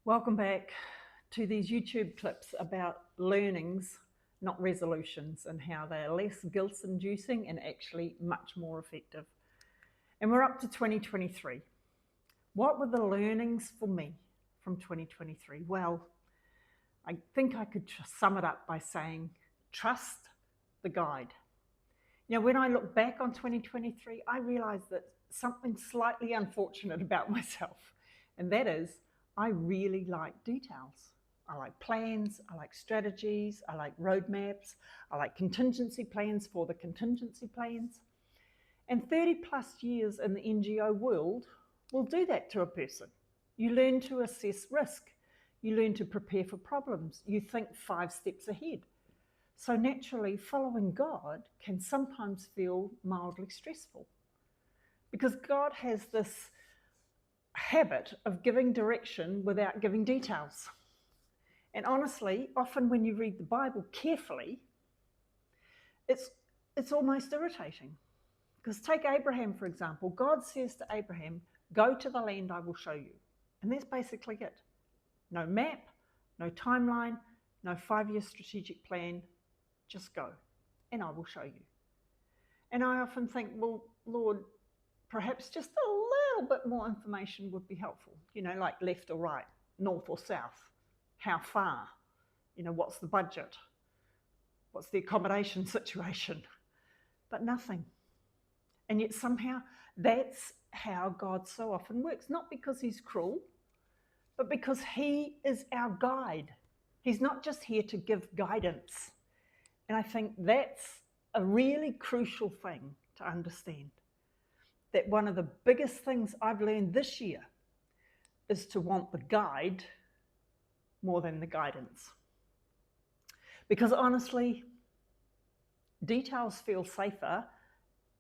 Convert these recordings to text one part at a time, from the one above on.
Welcome back to these YouTube clips about learnings, not resolutions, and how they are less guilt inducing and actually much more effective. And we're up to 2023. What were the learnings for me from 2023? Well, I think I could sum it up by saying, trust the guide. When I look back on 2023, I realized that something slightly unfortunate about myself, and that is I really like details. I like plans, I like strategies, I like roadmaps, I like contingency plans for the contingency plans. And 30 plus years in the NGO world will do that to a person. You learn to assess risk, you learn to prepare for problems, you think 5 steps ahead. So naturally, following God can sometimes feel mildly stressful because God has this habit of giving direction without giving details. And honestly, often when you read the Bible carefully, it's almost irritating. Because take Abraham, for example. God says to Abraham, go to the land I will show you. And that's basically it. No map, no timeline, no 5-year strategic plan. Just go, and I will show you. And I often think, well, Lord, perhaps just a little bit more information would be helpful, like left or right, north or south, how far, what's the budget, what's the accommodation situation, but nothing. And yet somehow that's how God so often works, not because he's cruel, but because he is our guide. He's not just here to give guidance. And I think that's a really crucial thing to understand. That one of the biggest things I've learned this year is to want the guide more than the guidance. Because honestly, details feel safer,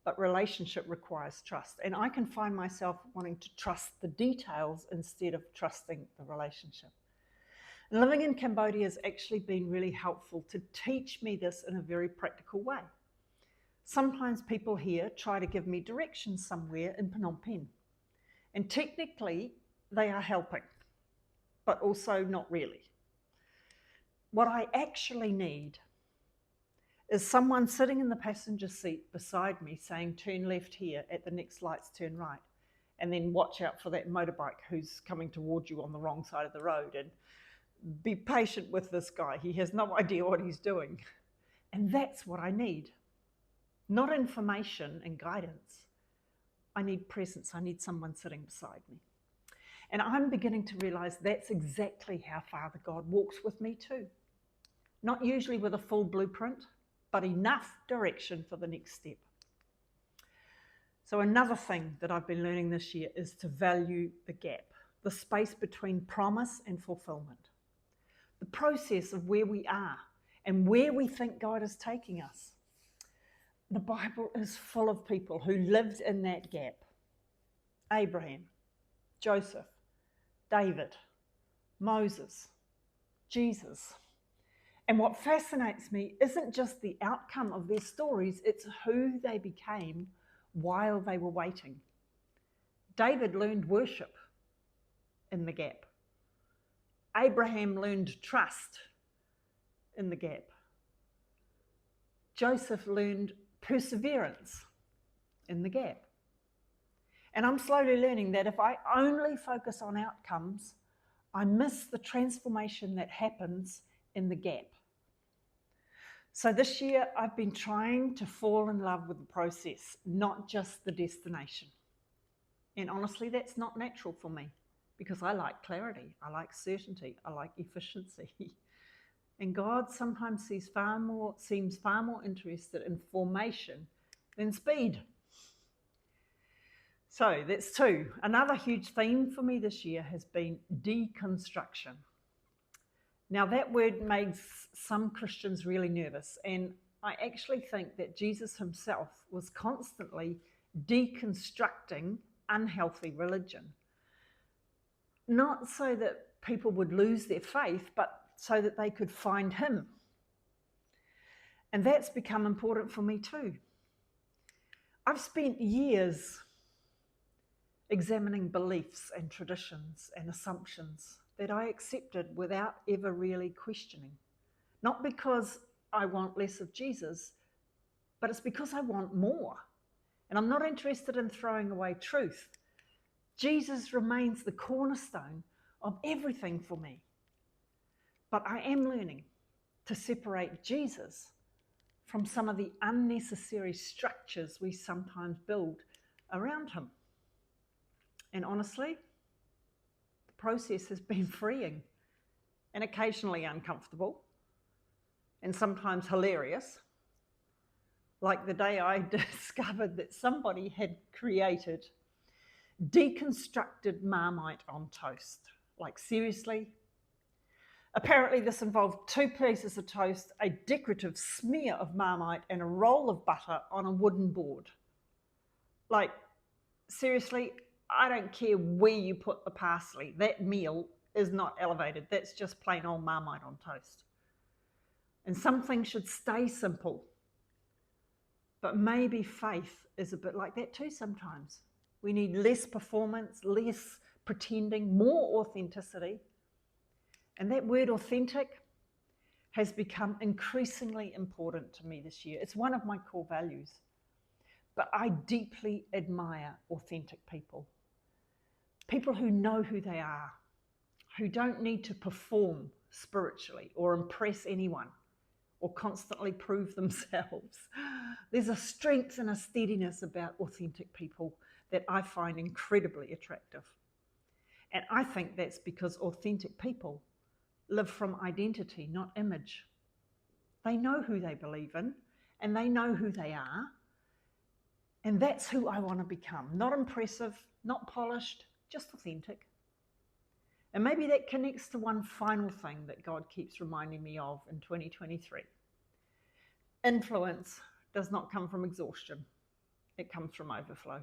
but relationship requires trust. And I can find myself wanting to trust the details instead of trusting the relationship. Living in Cambodia has actually been really helpful to teach me this in a very practical way. Sometimes people here try to give me directions somewhere in Phnom Penh. And technically, they are helping, but also not really. What I actually need is someone sitting in the passenger seat beside me saying, turn left here, at the next lights turn right. And then watch out for that motorbike who's coming towards you on the wrong side of the road. And be patient with this guy. He has no idea what he's doing. And that's what I need. Not information and guidance. I need presence. I need someone sitting beside me. And I'm beginning to realize that's exactly how Father God walks with me too. Not usually with a full blueprint, but enough direction for the next step. So another thing that I've been learning this year is to value the gap, the space between promise and fulfillment. The process of where we are and where we think God is taking us. The Bible is full of people who lived in that gap. Abraham, Joseph, David, Moses, Jesus. And what fascinates me isn't just the outcome of their stories, it's who they became while they were waiting. David learned worship in the gap. Abraham learned trust in the gap. Joseph learned perseverance in the gap. And I'm slowly learning that if I only focus on outcomes, I miss the transformation that happens in the gap. So this year, I've been trying to fall in love with the process, not just the destination. And honestly, that's not natural for me because I like clarity, I like certainty, I like efficiency. And God sometimes seems far more interested in formation than speed. So that's 2. Another huge theme for me this year has been deconstruction. Now that word makes some Christians really nervous, and I actually think that Jesus himself was constantly deconstructing unhealthy religion. Not so that people would lose their faith, but so that they could find him. And that's become important for me too. I've spent years examining beliefs and traditions and assumptions that I accepted without ever really questioning. Not because I want less of Jesus, but it's because I want more. And I'm not interested in throwing away truth. Jesus remains the cornerstone of everything for me. But I am learning to separate Jesus from some of the unnecessary structures we sometimes build around him. And honestly, the process has been freeing and occasionally uncomfortable and sometimes hilarious. Like the day I discovered that somebody had created deconstructed Marmite on toast. Like, seriously? Apparently this involved 2 pieces of toast, a decorative smear of Marmite, and a roll of butter on a wooden board. Like, seriously, I don't care where you put the parsley. That meal is not elevated. That's just plain old Marmite on toast. And some things should stay simple. But maybe faith is a bit like that too sometimes. We need less performance, less pretending, more authenticity. And that word authentic has become increasingly important to me this year. It's one of my core values. But I deeply admire authentic people. People who know who they are, who don't need to perform spiritually or impress anyone or constantly prove themselves. There's a strength and a steadiness about authentic people that I find incredibly attractive. And I think that's because authentic people live from identity, not image. They know who they believe in and they know who they are. And that's who I want to become. Not impressive, not polished, just authentic. And maybe that connects to one final thing that God keeps reminding me of in 2023. Influence does not come from exhaustion. It comes from overflow.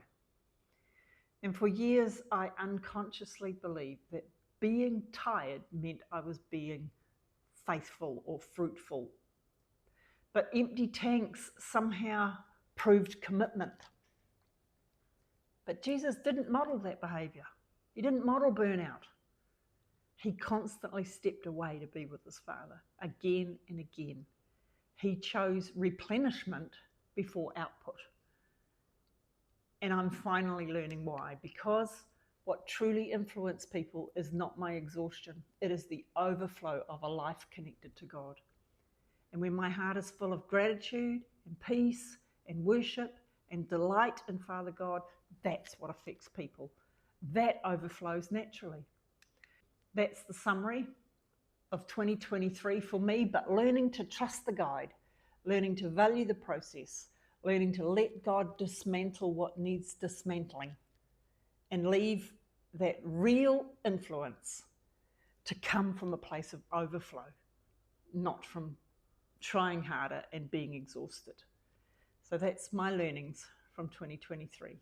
And for years, I unconsciously believed that being tired meant I was being faithful or fruitful. But empty tanks somehow proved commitment. But Jesus didn't model that behavior. He didn't model burnout. He constantly stepped away to be with his Father again and again. He chose replenishment before output. And I'm finally learning why. Because what truly influences people is not my exhaustion. It is the overflow of a life connected to God. And when my heart is full of gratitude and peace and worship and delight in Father God, that's what affects people. That overflows naturally. That's the summary of 2023 for me, but learning to trust the guide, learning to value the process, learning to let God dismantle what needs dismantling and leave that real influence to come from a place of overflow, not from trying harder and being exhausted. So that's my learnings from 2023.